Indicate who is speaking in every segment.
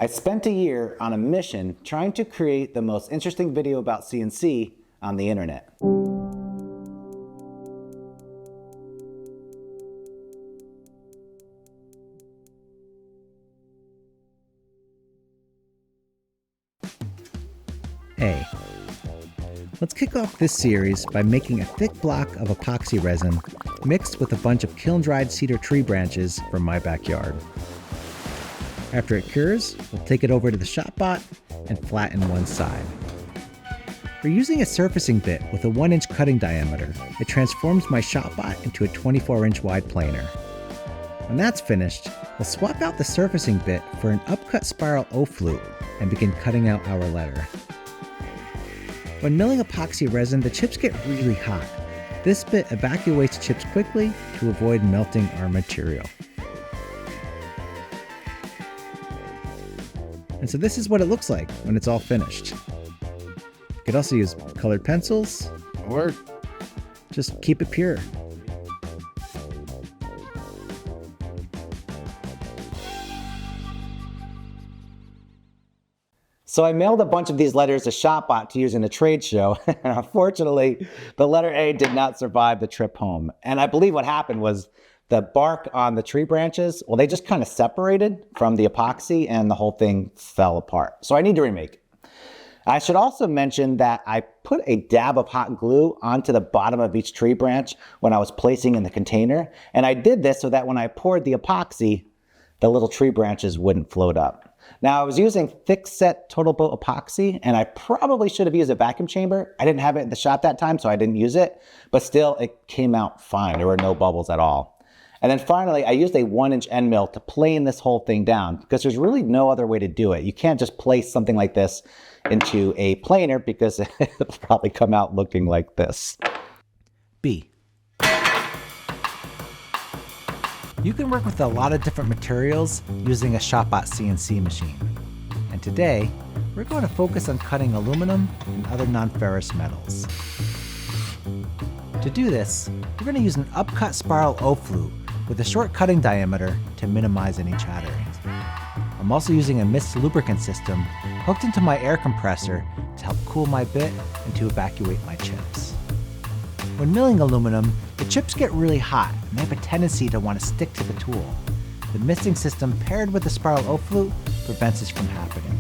Speaker 1: I spent a year on a mission trying to create the most interesting video about CNC on the internet.
Speaker 2: A. Let's kick off this series by making a thick block of epoxy resin mixed with a bunch of kiln-dried cedar tree branches from my backyard. After it cures, we'll take it over to the ShopBot and flatten one side. We're using a surfacing bit with a 1-inch cutting diameter. It transforms my ShopBot into a 24-inch wide planer. When that's finished, we'll swap out the surfacing bit for an upcut spiral O-flute and begin cutting out our letter. When milling epoxy resin, the chips get really hot. This bit evacuates chips quickly to avoid melting our material. And so this is what it looks like when it's all finished. You could also use colored pencils or just keep it pure.
Speaker 1: So I mailed a bunch of these letters to ShopBot to use in a trade show, and unfortunately, the letter A did not survive the trip home. And I believe what happened was the bark on the tree branches, well, they just kind of separated from the epoxy and the whole thing fell apart. So I need to remake it. I should also mention that I put a dab of hot glue onto the bottom of each tree branch when I was placing in the container. And I did this so that when I poured the epoxy, the little tree branches wouldn't float up. Now, I was using thick-set Total Boat epoxy, and I probably should have used a vacuum chamber. I didn't have it in the shop that time, so I didn't use it. But still, it came out fine. There were no bubbles at all. And then finally, I used a 1-inch end mill to plane this whole thing down because there's really no other way to do it. You can't just place something like this into a planer because it'll probably come out looking like this.
Speaker 2: B. You can work with a lot of different materials using a ShopBot CNC machine. And today, we're going to focus on cutting aluminum and other non-ferrous metals. To do this, we're going to use an upcut spiral O-flute with a short cutting diameter to minimize any chattering. I'm also using a mist lubricant system hooked into my air compressor to help cool my bit and to evacuate my chips. When milling aluminum, the chips get really hot and they have a tendency to want to stick to the tool. The misting system paired with the spiral O-flute prevents this from happening.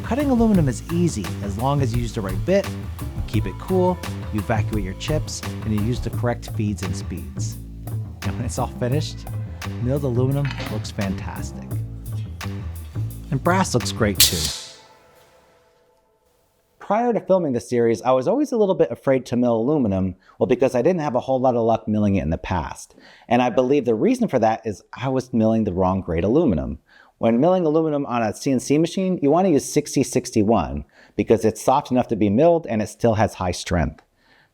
Speaker 2: Cutting aluminum is easy as long as you use the right bit, you keep it cool, you evacuate your chips, and you use the correct feeds and speeds. And when it's all finished, milled aluminum looks fantastic. And brass looks great too.
Speaker 1: Prior to filming this series, I was always a little bit afraid to mill aluminum, well, because I didn't have a whole lot of luck milling it in the past. And I believe the reason for that is I was milling the wrong grade aluminum. When milling aluminum on a CNC machine, you want to use 6061 because it's soft enough to be milled and it still has high strength.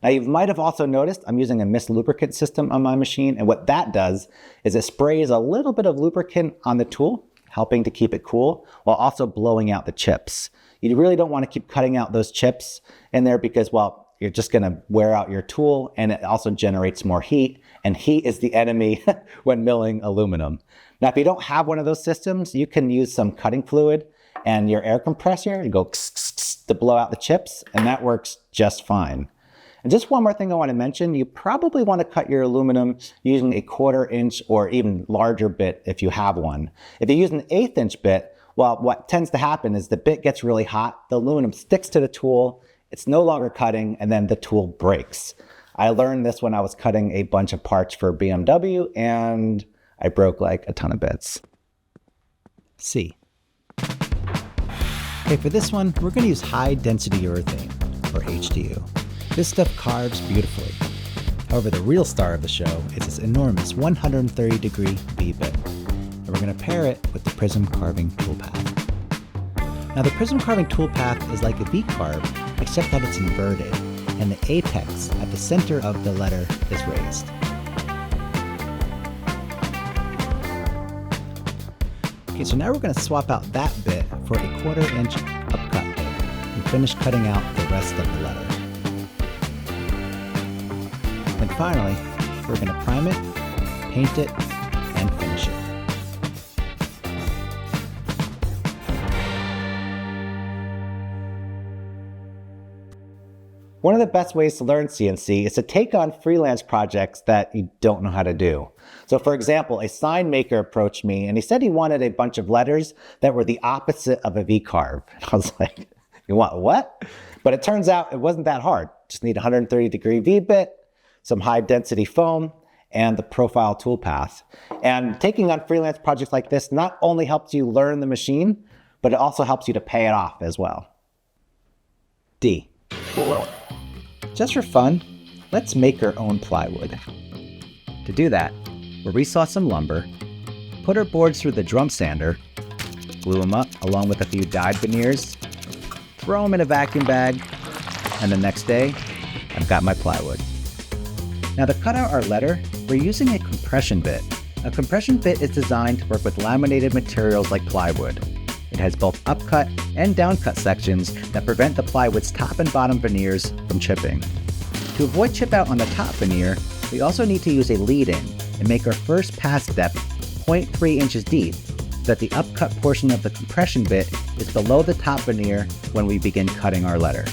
Speaker 1: Now, you might have also noticed I'm using a mist lubricant system on my machine, and what that does is it sprays a little bit of lubricant on the tool, helping to keep it cool, while also blowing out the chips. You really don't want to keep cutting out those chips in there because, well, you're just going to wear out your tool, and it also generates more heat, and heat is the enemy when milling aluminum. Now, if you don't have one of those systems, you can use some cutting fluid and your air compressor to go to blow out the chips, and that works just fine. And just one more thing I want to mention, you probably want to cut your aluminum using a 1/4 inch or even larger bit if you have one. If you use an 1/8 inch bit, well, what tends to happen is the bit gets really hot, the aluminum sticks to the tool, it's no longer cutting, and then the tool breaks. I learned this when I was cutting a bunch of parts for BMW, and I broke like a ton of bits.
Speaker 2: C. Okay, for this one, we're going to use high density urethane, or HDU. This stuff carves beautifully. However, the real star of the show is this enormous 130-degree V-bit. And we're going to pair it with the Prism carving toolpath. Now, the Prism carving toolpath is like a V-carve, except that it's inverted, and the apex at the center of the letter is raised. Okay, so now we're going to swap out that bit for a 1/4 inch upcut bit and finish cutting out the rest of the letter. And finally, we're going to prime it, paint it, and finish it.
Speaker 1: One of the best ways to learn CNC is to take on freelance projects that you don't know how to do. So for example, a sign maker approached me and he said he wanted a bunch of letters that were the opposite of a V-carve. I was like, you want what? But it turns out it wasn't that hard. Just need a 130-degree V-bit, some high-density foam, and the profile toolpath. And taking on freelance projects like this not only helps you learn the machine, but it also helps you to pay it off as well. D. Just for fun, let's make our own plywood. To do that, we'll resaw some lumber, put our boards through the drum sander, glue them up along with a few dyed veneers, throw them in a vacuum bag, and the next day, I've got my plywood. Now to cut out our letter, we're using a compression bit. A compression bit is designed to work with laminated materials like plywood. It has both upcut and downcut sections that prevent the plywood's top and bottom veneers from chipping. To avoid chip out on the top veneer, we also need to use a lead-in and make our first pass depth 0.3 inches deep so that the upcut portion of the compression bit is below the top veneer when we begin cutting our letter.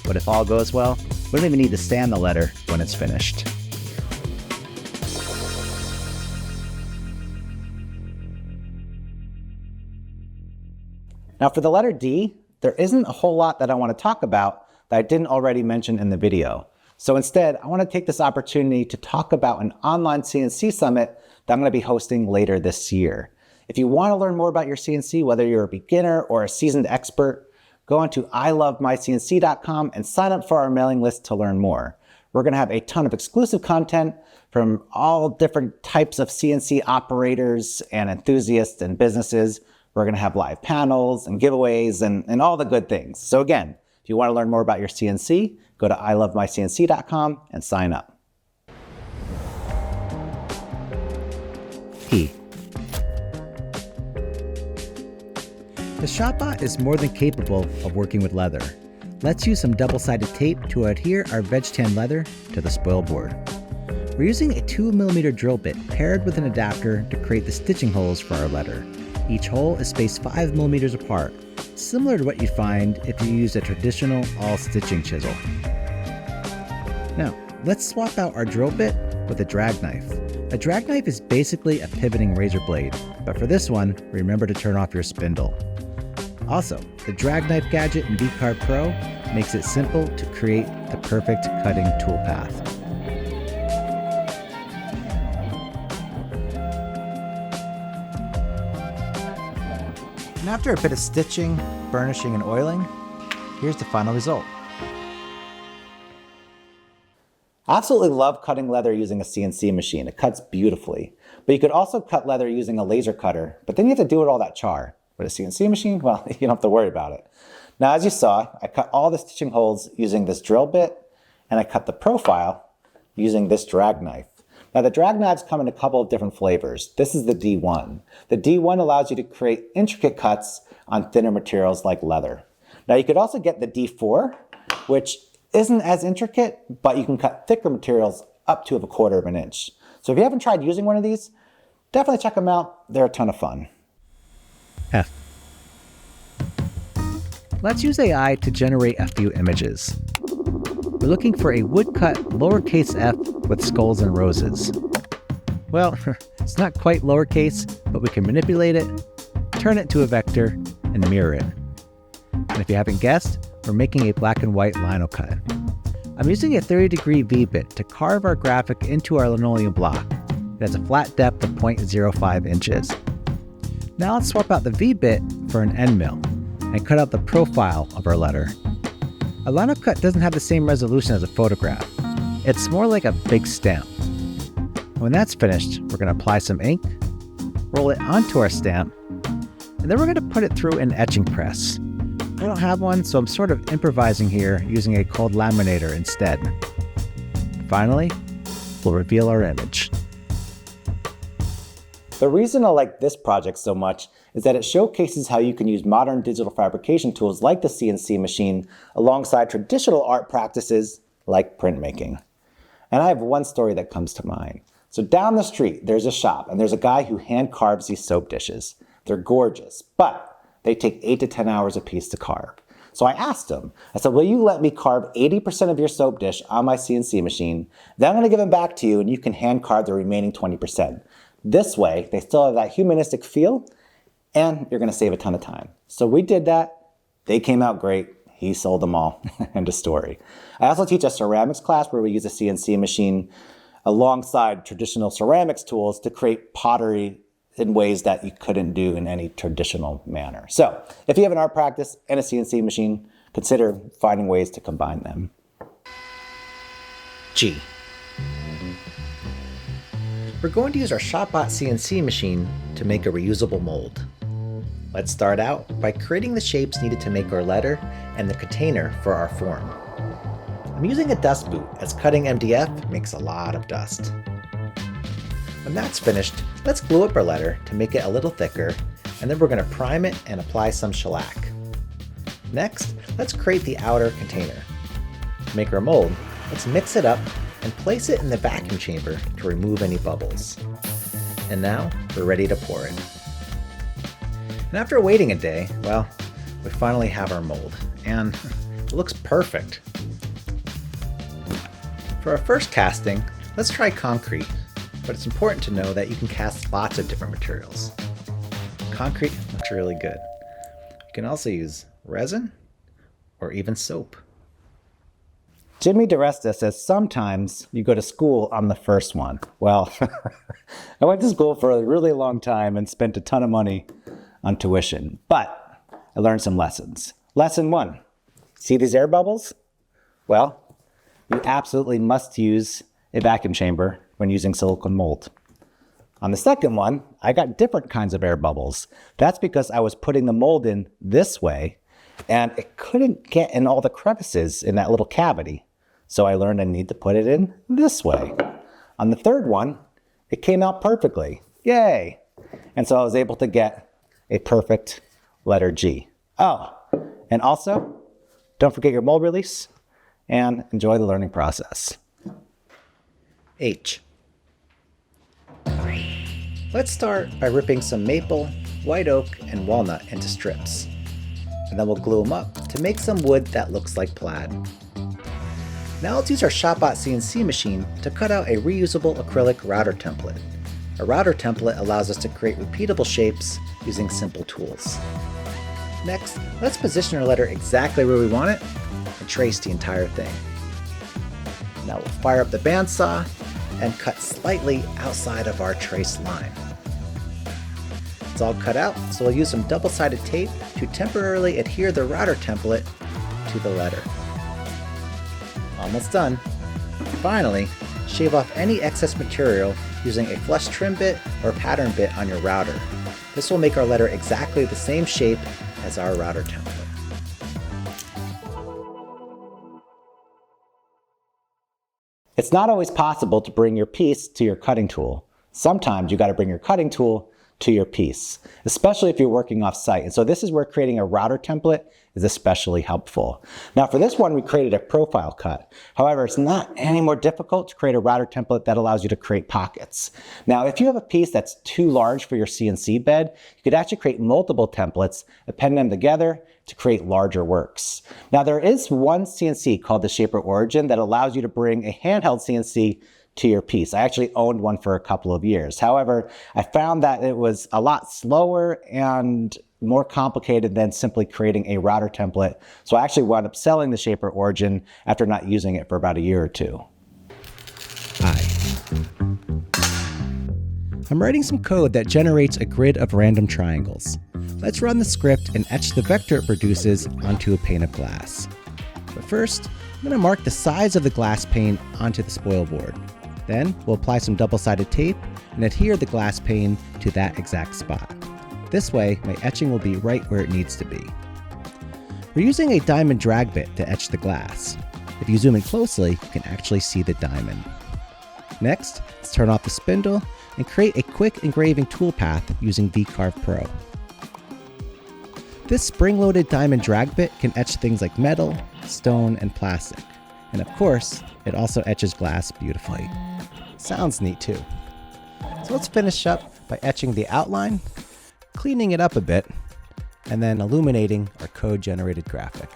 Speaker 1: But if all goes well, we don't even need to sand the letter when it's finished. Now for the letter D, there isn't a whole lot that I want to talk about that I didn't already mention in the video. So instead, I want to take this opportunity to talk about an online CNC summit that I'm going to be hosting later this year. If you want to learn more about your CNC, whether you're a beginner or a seasoned expert, go on to ilovemycnc.com and sign up for our mailing list to learn more. We're going to have a ton of exclusive content from all different types of CNC operators and enthusiasts and businesses. We're going to have live panels and giveaways and all the good things. So again, if you want to learn more about your CNC, go to ilovemycnc.com and sign up. E. The ShopBot is more than capable of working with leather. Let's use some double-sided tape to adhere our veg tan leather to the spoil board. We're using a 2mm drill bit paired with an adapter to create the stitching holes for our letter. Each hole is spaced 5mm apart, similar to what you'd find if you used a traditional all-stitching chisel. Now, let's swap out our drill bit with a drag knife. A drag knife is basically a pivoting razor blade, but for this one, remember to turn off your spindle. Also, the drag knife gadget in V-Carve Pro makes it simple to create the perfect cutting toolpath. And after a bit of stitching, burnishing, and oiling, here's the final result. I absolutely love cutting leather using a CNC machine. It cuts beautifully. But you could also cut leather using a laser cutter, but then you have to deal with all that char. With a CNC machine, well, you don't have to worry about it. Now, as you saw, I cut all the stitching holes using this drill bit, and I cut the profile using this drag knife. Now, the drag knives come in a couple of different flavors. This is the D1. The D1 allows you to create intricate cuts on thinner materials like leather. Now, you could also get the D4, which isn't as intricate, but you can cut thicker materials up to 1/4 of an inch. So if you haven't tried using one of these, definitely check them out. They're a ton of fun. F. Let's use AI to generate a few images. We're looking for a woodcut lowercase f with skulls and roses. Well, it's not quite lowercase, but we can manipulate it, turn it to a vector, and mirror it. And if you haven't guessed, we're making a black and white lino cut. I'm using a 30-degree V-bit to carve our graphic into our linoleum block. It has a flat depth of 0.05 inches. Now let's swap out the V-bit for an end mill and cut out the profile of our letter. A lino cut doesn't have the same resolution as a photograph. It's more like a big stamp. When that's finished, we're going to apply some ink, roll it onto our stamp, and then we're going to put it through an etching press. I don't have one, so I'm sort of improvising here using a cold laminator instead. Finally, we'll reveal our image. The reason I like this project so much is that it showcases how you can use modern digital fabrication tools like the CNC machine alongside traditional art practices like printmaking. And I have one story that comes to mind. So down the street, there's a shop and there's a guy who hand carves these soap dishes. They're gorgeous, but they take 8 to 10 hours a piece to carve. So I asked him, I said, will you let me carve 80% of your soap dish on my CNC machine? Then I'm going to give them back to you and you can hand carve the remaining 20%. This way, they still have that humanistic feel and you're going to save a ton of time. So we did that. They came out great. He sold them all. End of story. I also teach a ceramics class where we use a CNC machine alongside traditional ceramics tools to create pottery in ways that you couldn't do in any traditional manner. So if you have an art practice and a CNC machine, consider finding ways to combine them.
Speaker 2: G. We're going to use our ShopBot CNC machine to make a reusable mold. Let's start out by creating the shapes needed to make our letter and the container for our form. I'm using a dust boot as cutting MDF makes a lot of dust. When that's finished, let's glue up our letter to make it a little thicker, and then we're going to prime it and apply some shellac. Next, let's create the outer container. To make our mold, let's mix it up and place it in the vacuum chamber to remove any bubbles. And now we're ready to pour it. And after waiting a day, well, we finally have our mold, and it looks perfect. For our first casting, let's try concrete, but it's important to know that you can cast lots of different materials. Concrete looks really good. You can also use resin or even soap.
Speaker 1: Jimmy DeResta says sometimes you go to school on the first one. Well, I went to school for a really long time and spent a ton of money on tuition, but I learned some lessons. Lesson 1, see these air bubbles? Well, you absolutely must use a vacuum chamber when using silicone mold. On the second one, I got different kinds of air bubbles. That's because I was putting the mold in this way and it couldn't get in all the crevices in that little cavity. So I learned I need to put it in this way. On the third one, it came out perfectly. Yay! And so I was able to get a perfect letter G. Oh, and also, don't forget your mold release and enjoy the learning process.
Speaker 2: H. Let's start by ripping some maple, white oak, and walnut into strips. And then we'll glue them up to make some wood that looks like plaid. Now let's use our ShopBot CNC machine to cut out a reusable acrylic router template. A router template allows us to create repeatable shapes using simple tools. Next, let's position our letter exactly where we want it and trace the entire thing. Now we'll fire up the bandsaw and cut slightly outside of our trace line. It's all cut out, so we'll use some double-sided tape to temporarily adhere the router template to the letter. Almost done. Finally, shave off any excess material using a flush trim bit or pattern bit on your router. This will make our letter exactly the same shape as our router template.
Speaker 1: It's not always possible to bring your piece to your cutting tool. Sometimes you got to bring your cutting tool to your piece, especially if you're working off site. And so this is where creating a router template is especially helpful. Now for this one, we created a profile cut. However, it's not any more difficult to create a router template that allows you to create pockets. Now, if you have a piece that's too large for your CNC bed, you could actually create multiple templates, append them together to create larger works. Now there is one CNC called the Shaper Origin that allows you to bring a handheld CNC to your piece. I actually owned one for a couple of years. However, I found that it was a lot slower and more complicated than simply creating a router template. So I actually wound up selling the Shaper Origin after not using it for about a year or two.
Speaker 2: I'm writing some code that generates a grid of random triangles. Let's run the script and etch the vector it produces onto a pane of glass. But first, I'm going to mark the size of the glass pane onto the spoil board. Then we'll apply some double-sided tape and adhere the glass pane to that exact spot. This way, my etching will be right where it needs to be. We're using a diamond drag bit to etch the glass. If you zoom in closely, you can actually see the diamond. Next, let's turn off the spindle and create a quick engraving toolpath using V-Carve Pro. This spring-loaded diamond drag bit can etch things like metal, stone, and plastic. And of course, it also etches glass beautifully. Sounds neat too. So let's finish up by etching the outline, cleaning it up a bit, and then illuminating our code-generated graphic.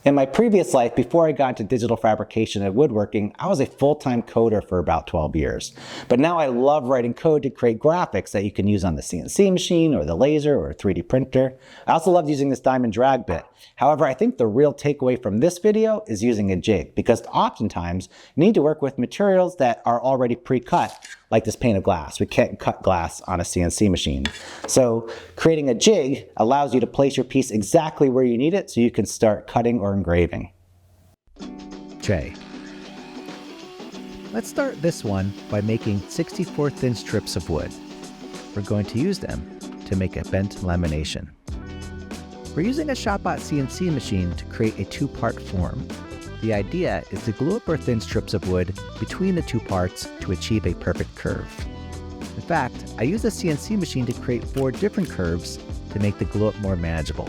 Speaker 1: In my previous life, before I got into digital fabrication and woodworking, I was a full-time coder for about 12 years. But now I love writing code to create graphics that you can use on the CNC machine or the laser or a 3D printer. I also love using this diamond drag bit. However, I think the real takeaway from this video is using a jig, because oftentimes you need to work with materials that are already pre-cut, like this pane of glass. We can't cut glass on a CNC machine. So creating a jig allows you to place your piece exactly where you need it so you can start cutting or engraving.
Speaker 2: J. Let's start this one by making 64 thin strips of wood. We're going to use them to make a bent lamination. We're using a ShopBot CNC machine to create a two-part form. The idea is to glue up our thin strips of wood between the two parts to achieve a perfect curve. In fact, I use a CNC machine to create 4 different curves to make the glue up more manageable.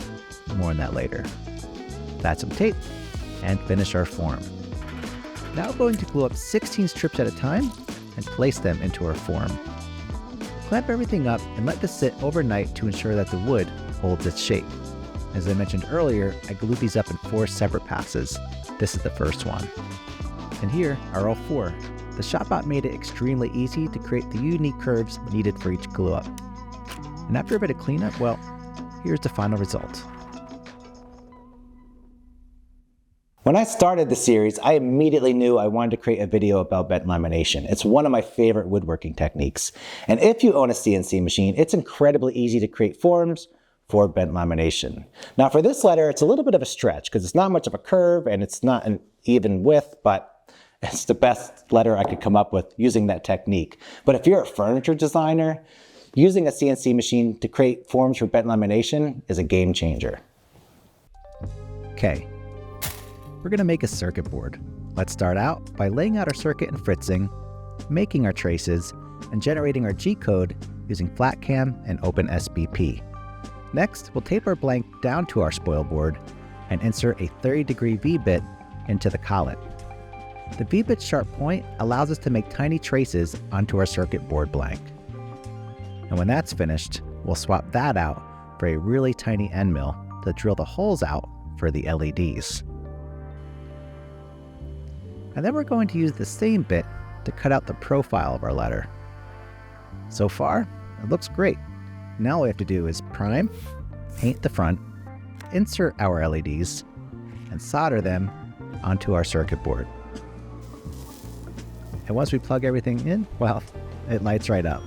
Speaker 2: More on that later. Add some tape and finish our form. Now we're going to glue up 16 strips at a time and place them into our form. Clamp everything up and let this sit overnight to ensure that the wood holds its shape. As I mentioned earlier, I glued these up in 4 separate passes. This is the first one. And here are all 4. The ShopBot made it extremely easy to create the unique curves needed for each glue up. And after a bit of cleanup, well, here's the final result.
Speaker 1: When I started the series, I immediately knew I wanted to create a video about bent lamination. It's one of my favorite woodworking techniques. And if you own a CNC machine, it's incredibly easy to create forms for bent lamination. Now for this letter, it's a little bit of a stretch because it's not much of a curve and it's not an even width, but it's the best letter I could come up with using that technique. But if you're a furniture designer, using a CNC machine to create forms for bent lamination is a game changer.
Speaker 2: Okay. We're going to make a circuit board. Let's start out by laying out our circuit in Fritzing, making our traces, and generating our G-code using FlatCam and OpenSBP. Next, we'll tape our blank down to our spoil board and insert a 30-degree V-bit into the collet. The V-bit's sharp point allows us to make tiny traces onto our circuit board blank. And when that's finished, we'll swap that out for a really tiny end mill to drill the holes out for the LEDs. And then we're going to use the same bit to cut out the profile of our letter. So far, it looks great. Now all we have to do is prime, paint the front, insert our LEDs, and solder them onto our circuit board. And once we plug everything in, well, it lights right up.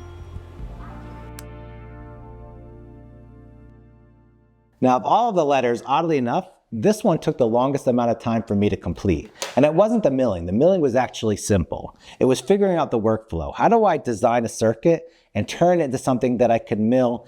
Speaker 1: Now of all of the letters, oddly enough, this one took the longest amount of time for me to complete. And it wasn't the milling. The milling was actually simple. It was figuring out the workflow. How do I design a circuit and turn it into something that I could mill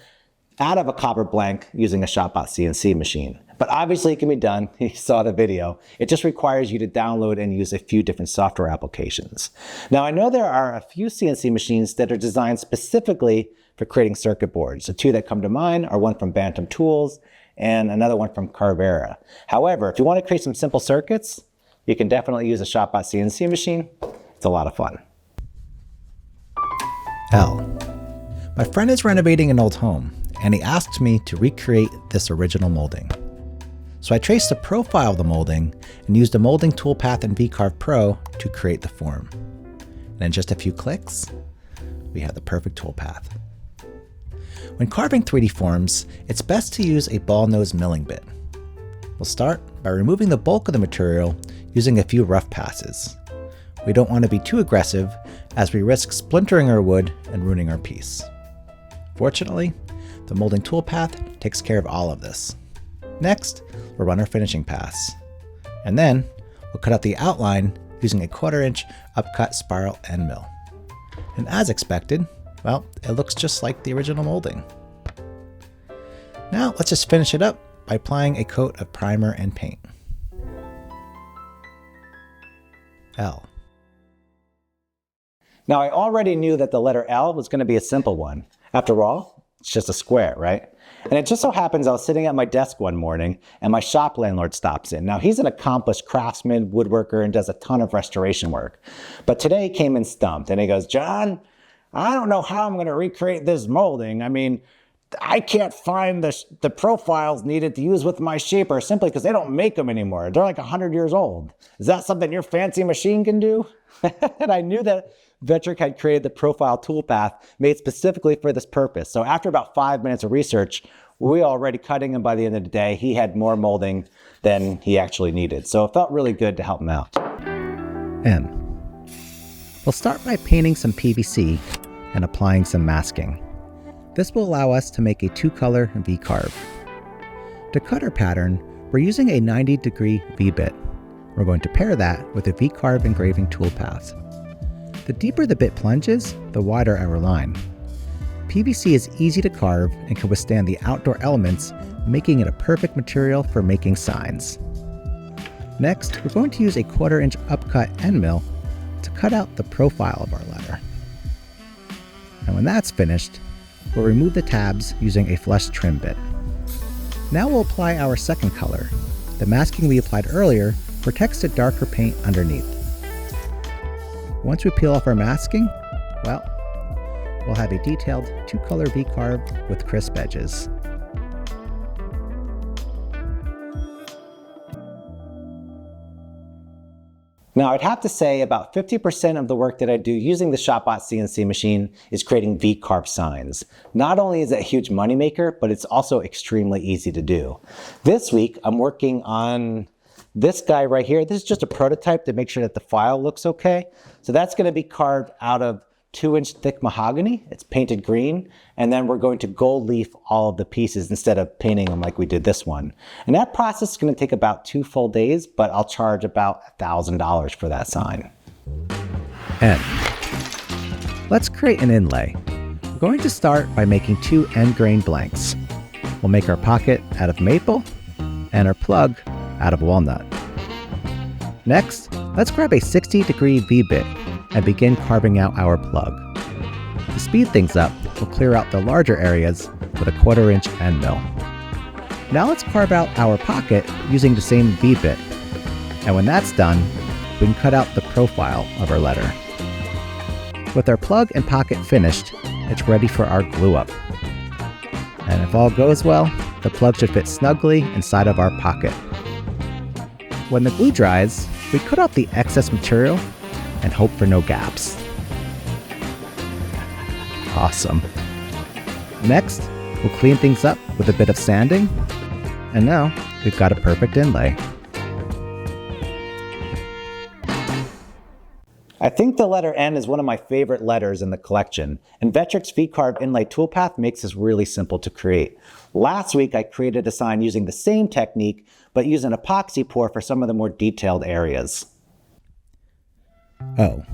Speaker 1: out of a copper blank using a ShopBot CNC machine? But obviously it can be done. You saw the video. It just requires you to download and use a few different software applications. Now I know there are a few CNC machines that are designed specifically for creating circuit boards. The 2 that come to mind are one from Bantam Tools and another one from Carvera. However, if you want to create some simple circuits, you can definitely use a ShopBot CNC machine. It's a lot of fun.
Speaker 2: L. My friend is renovating an old home, and he asked me to recreate this original molding. So I traced the profile of the molding and used a molding toolpath in V-Carve Pro to create the form. And in just a few clicks, we have the perfect toolpath. When carving 3D forms, it's best to use a ball nose milling bit. We'll start by removing the bulk of the material using a few rough passes. We don't want to be too aggressive as we risk splintering our wood and ruining our piece. Fortunately, the molding toolpath takes care of all of this. Next, we'll run our finishing pass. And then we'll cut out the outline using a 1/4 inch upcut spiral end mill. And as expected, well, it looks just like the original molding. Now let's just finish it up by applying a coat of primer and paint. L.
Speaker 1: Now I already knew that the letter L was going to be a simple one. After all, it's just a square, right? And it just so happens I was sitting at my desk one morning and my shop landlord stops in. Now he's an accomplished craftsman, woodworker, and does a ton of restoration work. But today he came in stumped and he goes, "John, I don't know how I'm going to recreate this molding. I mean, I can't find the profiles needed to use with my shaper simply because they don't make them anymore. They're like 100 years old. Is that something your fancy machine can do? And I knew that Vectric had created the profile toolpath made specifically for this purpose. So after about 5 minutes of research, we were already cutting him by the end of the day. He had more molding than he actually needed. So it felt really good to help him out.
Speaker 2: And we'll start by painting some PVC and applying some masking. This will allow us to make a 2-color V-carve. To cut our pattern, we're using a 90-degree V-bit. We're going to pair that with a V-carve engraving toolpath. The deeper the bit plunges, the wider our line. PVC is easy to carve and can withstand the outdoor elements, making it a perfect material for making signs. Next, we're going to use a 1/4-inch upcut end mill to cut out the profile of our letter. And when that's finished, we'll remove the tabs using a flush trim bit. Now we'll apply our second color. The masking we applied earlier protects the darker paint underneath. Once we peel off our masking, well, we'll have a detailed 2-color V-carve with crisp edges.
Speaker 1: Now, I'd have to say about 50% of the work that I do using the ShopBot CNC machine is creating V-carve signs. Not only is it a huge moneymaker, but it's also extremely easy to do. This week, I'm working on this guy right here. This is just a prototype to make sure that the file looks okay. So that's going to be carved out of 2-inch thick mahogany. It's painted green. And then we're going to gold leaf all of the pieces instead of painting them like we did this one. And that process is going to take about 2 full days, but I'll charge about $1,000 for that sign.
Speaker 2: And let's create an inlay. We're going to start by making 2 end grain blanks. We'll make our pocket out of maple and our plug out of walnut. Next, let's grab a 60-degree V-bit and begin carving out our plug. To speed things up, we'll clear out the larger areas with a 1/4-inch end mill. Now let's carve out our pocket using the same V-bit. And when that's done, we can cut out the profile of our letter. With our plug and pocket finished, it's ready for our glue up. And if all goes well, the plug should fit snugly inside of our pocket. When the glue dries, we cut out the excess material and hope for no gaps. Awesome. Next, we'll clean things up with a bit of sanding, and now we've got a perfect inlay.
Speaker 1: I think the letter N is one of my favorite letters in the collection, and Vectric's V-Carve inlay toolpath makes this really simple to create. Last week, I created a sign using the same technique, but using epoxy pour for some of the more detailed areas.
Speaker 2: Oh.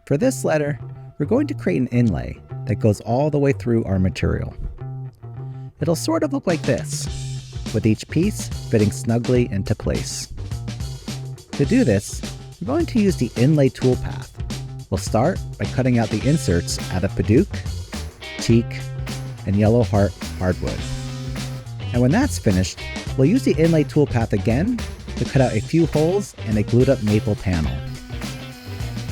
Speaker 2: For this letter, we're going to create an inlay that goes all the way through our material. It'll sort of look like this, with each piece fitting snugly into place. To do this, we're going to use the inlay toolpath. We'll start by cutting out the inserts out of Paduke, teak, and yellow heart hardwood. And when that's finished, we'll use the inlay toolpath again to cut out a few holes in a glued up maple panel.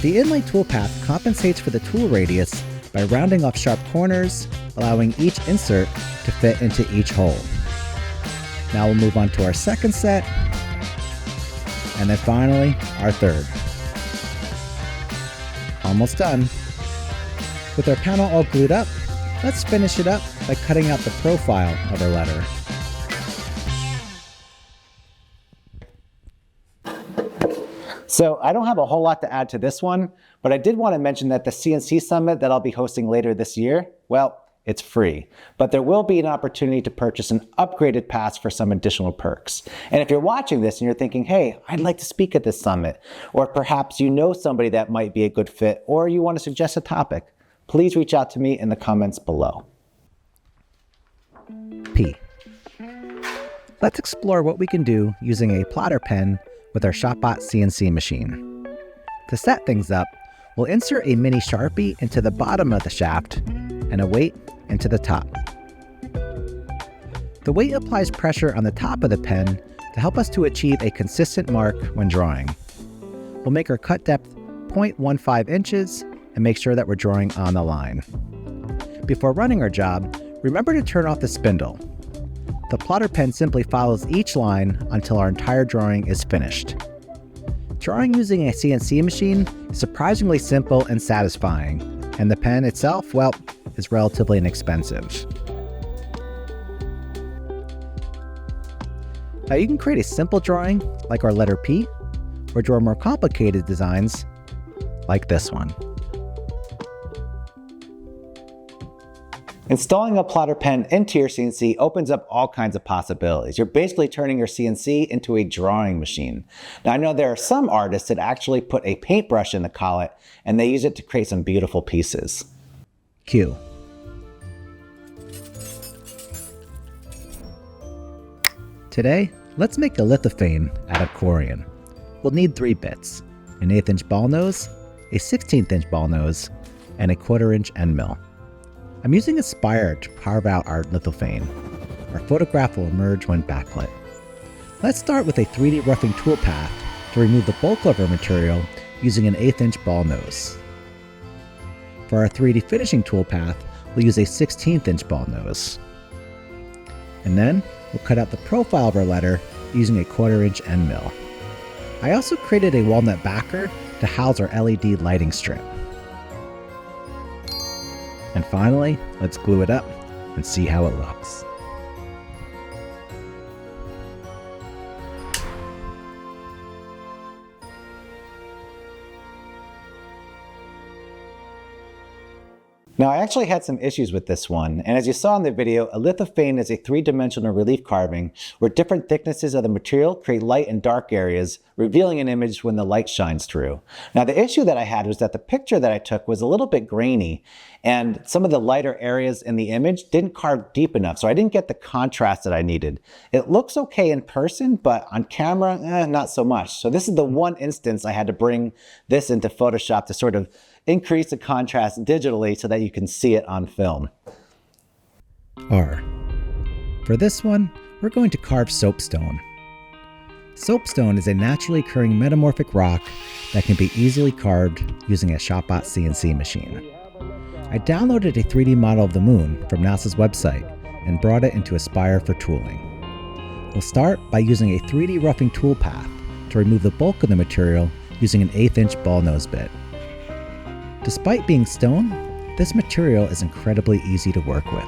Speaker 2: The inlay toolpath compensates for the tool radius by rounding off sharp corners, allowing each insert to fit into each hole. Now we'll move on to our second set, and then finally our third. Almost done. With our panel all glued up, let's finish it up by cutting out the profile of our letter.
Speaker 1: So I don't have a whole lot to add to this one, but I did want to mention that the CNC Summit that I'll be hosting later this year, well, it's free, but there will be an opportunity to purchase an upgraded pass for some additional perks. And if you're watching this and you're thinking, hey, I'd like to speak at this summit, or perhaps you know somebody that might be a good fit, or you want to suggest a topic, please reach out to me in the comments below.
Speaker 2: P. Let's explore what we can do using a plotter pen with our ShopBot CNC machine. To set things up, we'll insert a mini Sharpie into the bottom of the shaft and a weight into the top. The weight applies pressure on the top of the pen to help us to achieve a consistent mark when drawing. We'll make our cut depth 0.15 inches and make sure that we're drawing on the line. Before running our job, remember to turn off the spindle. The plotter pen simply follows each line until our entire drawing is finished. Drawing using a CNC machine is surprisingly simple and satisfying, and the pen itself, well, is relatively inexpensive. Now you can create a simple drawing like our letter P, or draw more complicated designs like this one.
Speaker 1: Installing a plotter pen into your CNC opens up all kinds of possibilities. You're basically turning your CNC into a drawing machine. Now I know there are some artists that actually put a paintbrush in the collet and they use it to create some beautiful pieces.
Speaker 2: Q. Today, let's make a lithophane out of corian. We'll need 3 bits, an 1/8 inch ball nose, a 1/16 inch ball nose, and a 1/4 inch end mill. I'm using a spire to carve out our lithophane. Our photograph will emerge when backlit. Let's start with a 3D roughing toolpath to remove the bulk of our material using an 1/8 inch ball nose. For our 3D finishing toolpath, we'll use a 1/16 inch ball nose. And then, we'll cut out the profile of our letter using a 1/4 inch end mill. I also created a walnut backer to house our LED lighting strip. And finally, let's glue it up and see how it looks.
Speaker 1: Now I actually had some issues with this one, and as you saw in the video, a lithophane is a 3-dimensional relief carving where different thicknesses of the material create light and dark areas, revealing an image when the light shines through. Now the issue that I had was that the picture that I took was a little bit grainy, and some of the lighter areas in the image didn't carve deep enough, so I didn't get the contrast that I needed. It looks okay in person, but on camera, not so much. So this is the one instance I had to bring this into Photoshop to sort of increase the contrast digitally so that you can see it on film.
Speaker 2: R. For this one, we're going to carve soapstone. Soapstone is a naturally occurring metamorphic rock that can be easily carved using a ShopBot CNC machine. I downloaded a 3D model of the moon from NASA's website and brought it into Aspire for tooling. We'll start by using a 3D roughing toolpath to remove the bulk of the material using an 1/8 inch ball nose bit. Despite being stone, this material is incredibly easy to work with.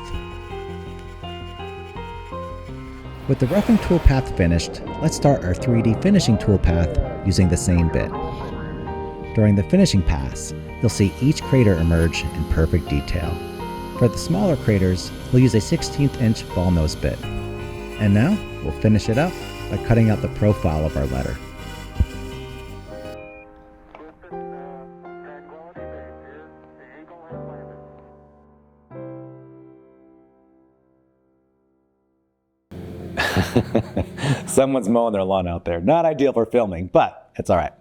Speaker 2: With the roughing toolpath finished, let's start our 3D finishing toolpath using the same bit. During the finishing pass, you'll see each crater emerge in perfect detail. For the smaller craters, we'll use a 1/16 inch ball nose bit. And now, we'll finish it up by cutting out the profile of our letter.
Speaker 1: Someone's mowing their lawn out there. Not ideal for filming, but it's all right.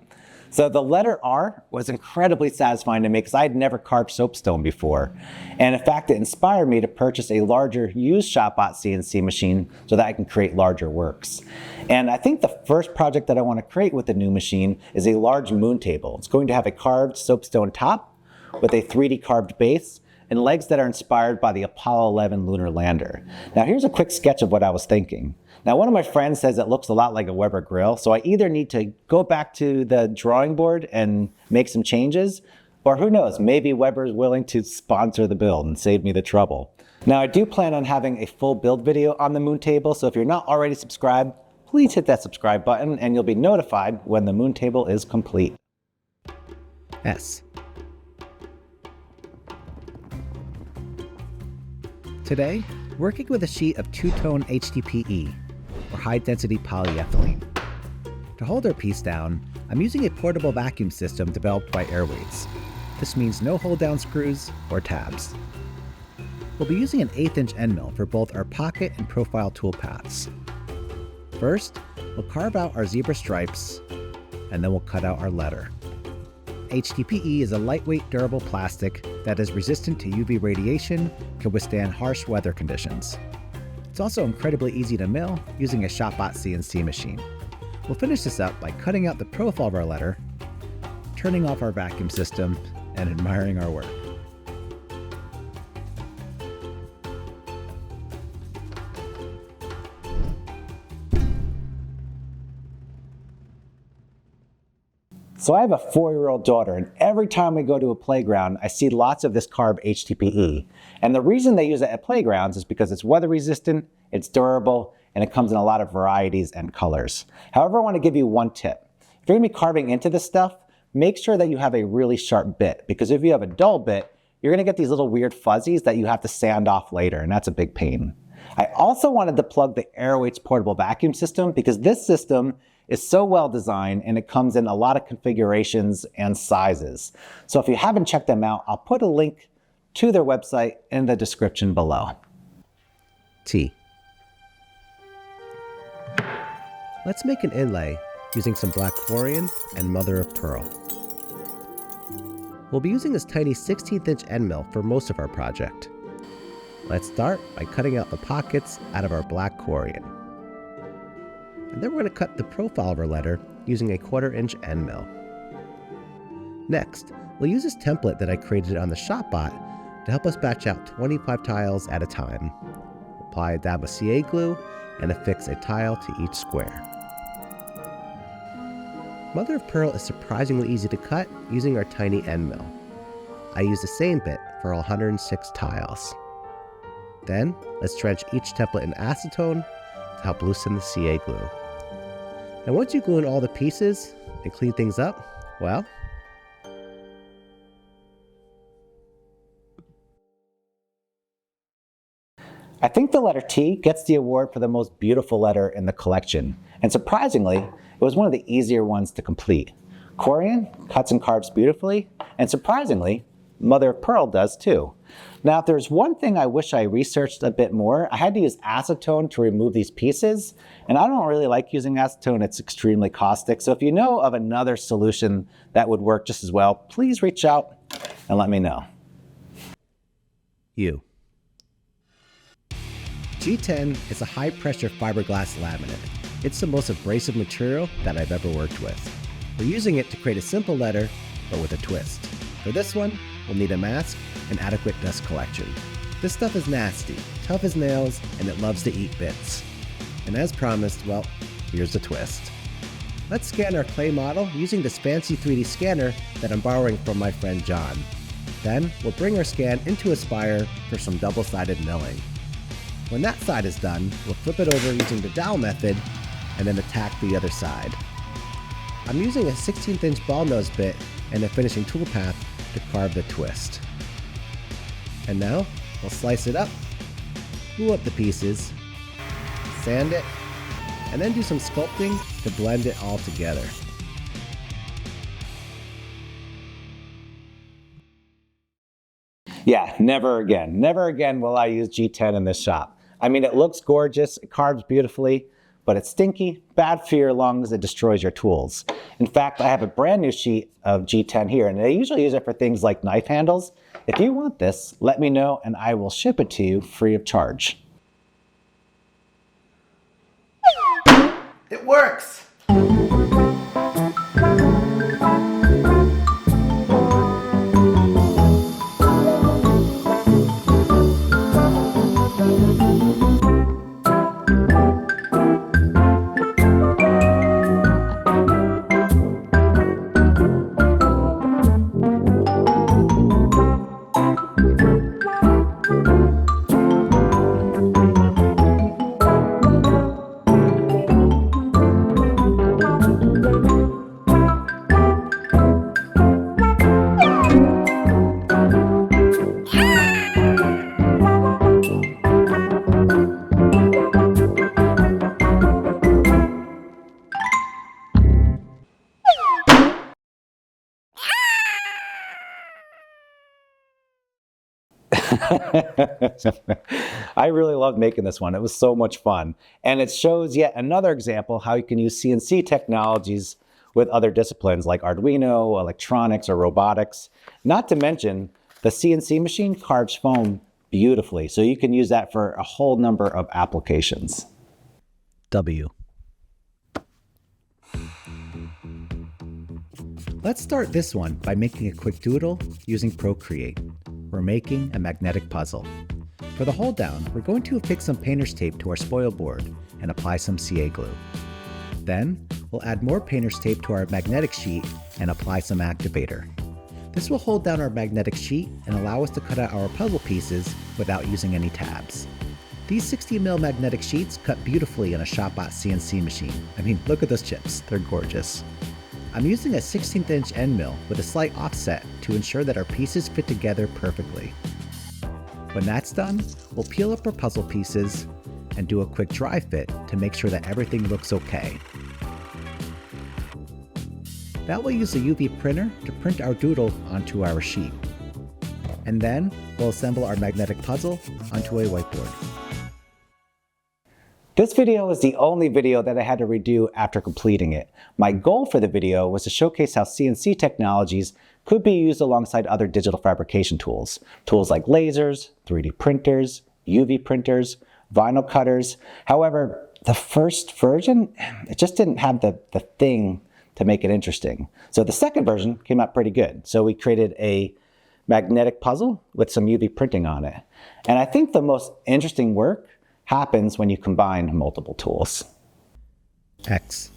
Speaker 1: So the letter R was incredibly satisfying to me because I'd never carved soapstone before. And in fact, it inspired me to purchase a larger used ShopBot CNC machine so that I can create larger works. And I think the first project that I want to create with the new machine is a large moon table. It's going to have a carved soapstone top with a 3D carved base and legs that are inspired by the Apollo 11 lunar lander. Now here's a quick sketch of what I was thinking. Now one of my friends says it looks a lot like a Weber grill, so I either need to go back to the drawing board and make some changes, or who knows, maybe Weber is willing to sponsor the build and save me the trouble. Now I do plan on having a full build video on the moon table, so if you're not already subscribed, please hit that subscribe button and you'll be notified when the moon table is complete.
Speaker 2: S. Today, working with a sheet of two-tone HDPE, or high-density polyethylene. To hold our piece down, I'm using a portable vacuum system developed by Airways. This means no hold-down screws or tabs. We'll be using an 1/8 inch end mill for both our pocket and profile toolpaths. First, we'll carve out our zebra stripes, and then we'll cut out our letter. HDPE is a lightweight, durable plastic that is resistant to UV radiation, can withstand harsh weather conditions. It's also incredibly easy to mill using a ShopBot CNC machine. We'll finish this up by cutting out the profile of our letter, turning off our vacuum system, and admiring our work.
Speaker 1: So I have a 4-year-old daughter, and every time we go to a playground, I see lots of this carb HDPE. And the reason they use it at playgrounds is because it's weather resistant, it's durable, and it comes in a lot of varieties and colors. However, I want to give you one tip. If you're going to be carving into this stuff, make sure that you have a really sharp bit, because if you have a dull bit, you're going to get these little weird fuzzies that you have to sand off later, and that's a big pain. I also wanted to plug the Airwaits portable vacuum system because this system is so well designed and it comes in a lot of configurations and sizes. So if you haven't checked them out, I'll put a link to their website in the description below.
Speaker 2: T. Let's make an inlay using some black Corian and mother of pearl. We'll be using this tiny 16th-inch end mill for most of our project. Let's start by cutting out the pockets out of our black Corian. And then we're going to cut the profile of our letter using a 1/4-inch end mill. Next, we'll use this template that I created on the ShopBot to help us batch out 25 tiles at a time. Apply a dab of CA glue and affix a tile to each square. Mother of pearl is surprisingly easy to cut using our tiny end mill. I use the same bit for all 106 tiles. Then, let's drench each template in acetone to help loosen the CA glue. And once you glue in all the pieces and clean things up, well,
Speaker 1: I think the letter T gets the award for the most beautiful letter in the collection. And surprisingly, it was one of the easier ones to complete. Corian cuts and carves beautifully, and surprisingly, mother of pearl does too. Now, if there's one thing I wish I researched a bit more, I had to use acetone to remove these pieces, and I don't really like using acetone. It's extremely caustic. So if you know of another solution that would work just as well, please reach out and let me know.
Speaker 2: U. G10 is a high-pressure fiberglass laminate. It's the most abrasive material that I've ever worked with. We're using it to create a simple letter, but with a twist. For this one, we'll need a mask and adequate dust collection. This stuff is nasty, tough as nails, and it loves to eat bits. And as promised, well, here's the twist. Let's scan our clay model using this fancy 3D scanner that I'm borrowing from my friend John. Then, we'll bring our scan into Aspire for some double-sided milling. When that side is done, we'll flip it over using the dowel method and then attack the other side. I'm using a 16th-inch ball nose bit and a finishing toolpath to carve the twist. And now, we'll slice it up, glue up the pieces, sand it, and then do some sculpting to blend it all together.
Speaker 1: Yeah, never again. Never again will I use G10 in this shop. I mean, it looks gorgeous, it carves beautifully, but it's stinky, bad for your lungs, it destroys your tools. In fact, I have a brand new sheet of G10 here, and they usually use it for things like knife handles. If you want this, let me know and I will ship it to you free of charge. It works! I really loved making this one. It was so much fun. And it shows yet another example how you can use CNC technologies with other disciplines like Arduino, electronics, or robotics. Not to mention, the CNC machine carves foam beautifully, so you can use that for a whole number of applications.
Speaker 2: W. Let's start this one by making a quick doodle using Procreate. We're making a magnetic puzzle. For the hold down, we're going to affix some painter's tape to our spoil board and apply some CA glue. Then, we'll add more painter's tape to our magnetic sheet and apply some activator. This will hold down our magnetic sheet and allow us to cut out our puzzle pieces without using any tabs. These 60mm magnetic sheets cut beautifully in a ShopBot CNC machine. I mean, look at those chips, they're gorgeous. I'm using a 16th inch end mill with a slight offset to ensure that our pieces fit together perfectly. When that's done, we'll peel up our puzzle pieces and do a quick dry fit to make sure that everything looks okay. Now we'll use a UV printer to print our doodle onto our sheet. And then we'll assemble our magnetic puzzle onto a whiteboard.
Speaker 1: This video is the only video that I had to redo after completing it. My goal for the video was to showcase how CNC technologies could be used alongside other digital fabrication tools. Tools like lasers, 3D printers, UV printers, vinyl cutters. However, the first version, it just didn't have the thing to make it interesting. So the second version came out pretty good. So we created a magnetic puzzle with some UV printing on it. And I think the most interesting work happens when you combine multiple tools.
Speaker 2: X.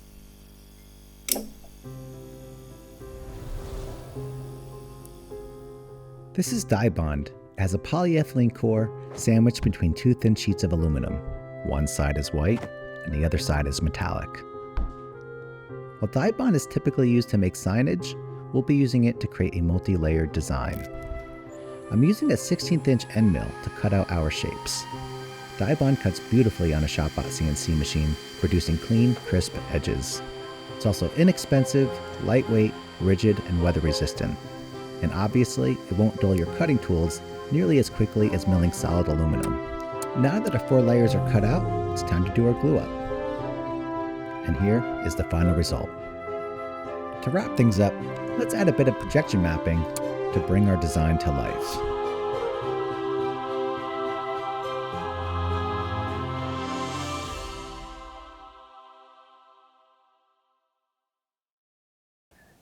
Speaker 2: This is die bond. It has a polyethylene core sandwiched between two thin sheets of aluminum. One side is white and the other side is metallic. While die bond is typically used to make signage, we'll be using it to create a multi-layered design. I'm using a 16th inch end mill to cut out our shapes. Die bond cuts beautifully on a ShopBot CNC machine, producing clean, crisp edges. It's also inexpensive, lightweight, rigid, and weather resistant. And obviously, it won't dull your cutting tools nearly as quickly as milling solid aluminum. Now that our 4 layers are cut out, it's time to do our glue up. And here is the final result. To wrap things up, let's add a bit of projection mapping to bring our design to life.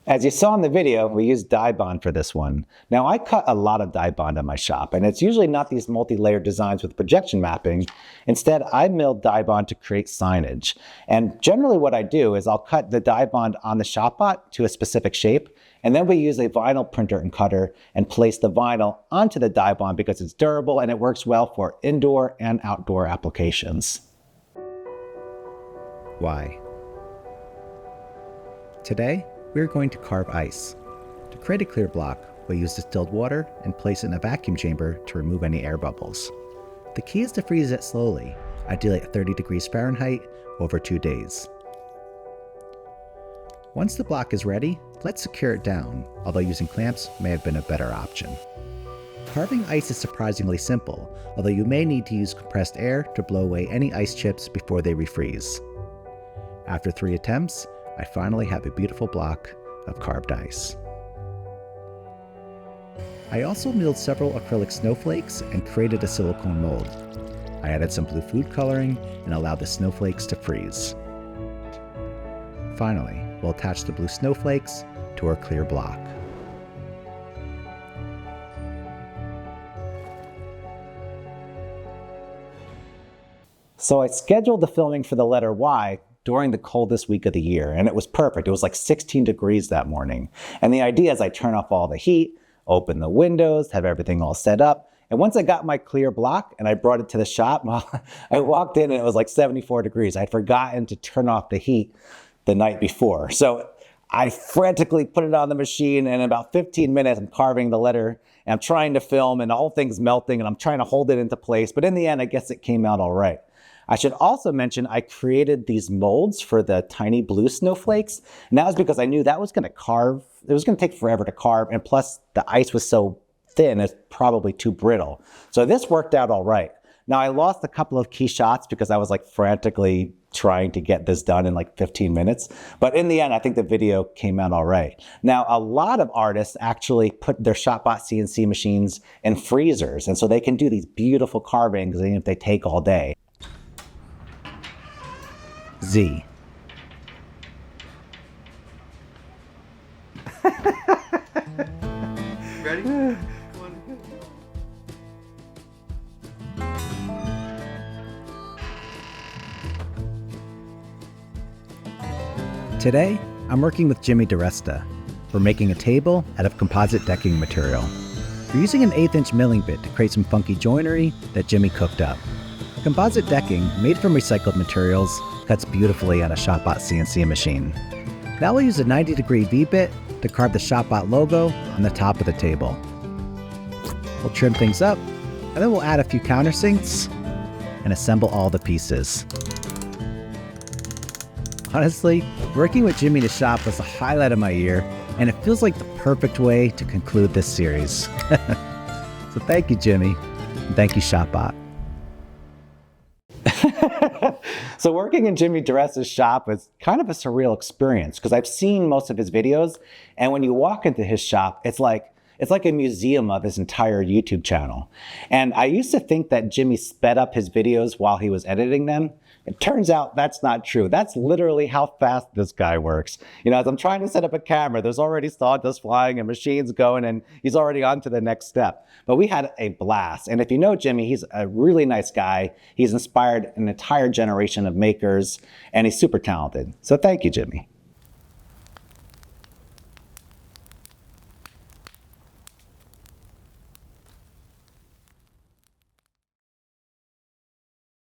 Speaker 1: As you saw in the video, we used die bond for this one. Now I cut a lot of die bond in my shop, and it's usually not these multi-layered designs with projection mapping. Instead, I milled die bond to create signage. And generally what I do is I'll cut the die bond on the ShopBot to a specific shape, and then we use a vinyl printer and cutter and place the vinyl onto the die bond because it's durable and it works well for indoor and outdoor applications.
Speaker 2: Why? Today, we're going to carve ice. To create a clear block, we'll use distilled water and place it in a vacuum chamber to remove any air bubbles. The key is to freeze it slowly, ideally at 30 degrees Fahrenheit, over 2 days. Once the block is ready, let's secure it down, although using clamps may have been a better option. Carving ice is surprisingly simple, although you may need to use compressed air to blow away any ice chips before they refreeze. After 3 attempts, I finally have a beautiful block of carved ice. I also milled several acrylic snowflakes and created a silicone mold. I added some blue food coloring and allowed the snowflakes to freeze. Finally, we'll attach the blue snowflakes to our clear block.
Speaker 1: So I scheduled the filming for the letter Y during the coldest week of the year, and it was perfect. It was like 16 degrees that morning. And the idea is I turn off all the heat, open the windows, have everything all set up. And once I got my clear block and I brought it to the shop, well, I walked in and it was like 74 degrees. I'd forgotten to turn off the heat the night before. So I frantically put it on the machine, and in about 15 minutes, I'm carving the letter and I'm trying to film and the whole thing's melting and I'm trying to hold it into place. But in the end, I guess it came out all right. I should also mention I created these molds for the tiny blue snowflakes. And that was because I knew that was going to carve. It was going to take forever to carve. And plus the ice was so thin, it's probably too brittle. So this worked out all right. Now I lost a couple of key shots because I was like frantically trying to get this done in like 15 minutes. But in the end, I think the video came out all right. Now, a lot of artists actually put their ShopBot CNC machines in freezers. And so they can do these beautiful carvings even if they take all day.
Speaker 2: Z. Today, I'm working with Jimmy DiResta. We're making a table out of composite decking material. We're using an 1/8" milling bit to create some funky joinery that Jimmy cooked up. Composite decking, made from recycled materials, cuts beautifully on a ShopBot CNC machine. Now we'll use a 90-degree V-bit to carve the ShopBot logo on the top of the table. We'll trim things up, and then we'll add a few countersinks and assemble all the pieces. Honestly, working with Jimmy to shop was the highlight of my year, and it feels like the perfect way to conclude this series. So thank you, Jimmy, and thank you, ShopBot.
Speaker 1: So working in Jimmy DiResta's shop was kind of a surreal experience because I've seen most of his videos, and when you walk into his shop, it's like a museum of his entire YouTube channel. And I used to think that Jimmy sped up his videos while he was editing them. It turns out that's not true. That's literally how fast this guy works. You know, as I'm trying to set up a camera, there's already sawdust flying and machines going, and he's already on to the next step. But we had a blast. And if you know Jimmy, he's a really nice guy. He's inspired an entire generation of makers, and he's super talented. So thank you, Jimmy.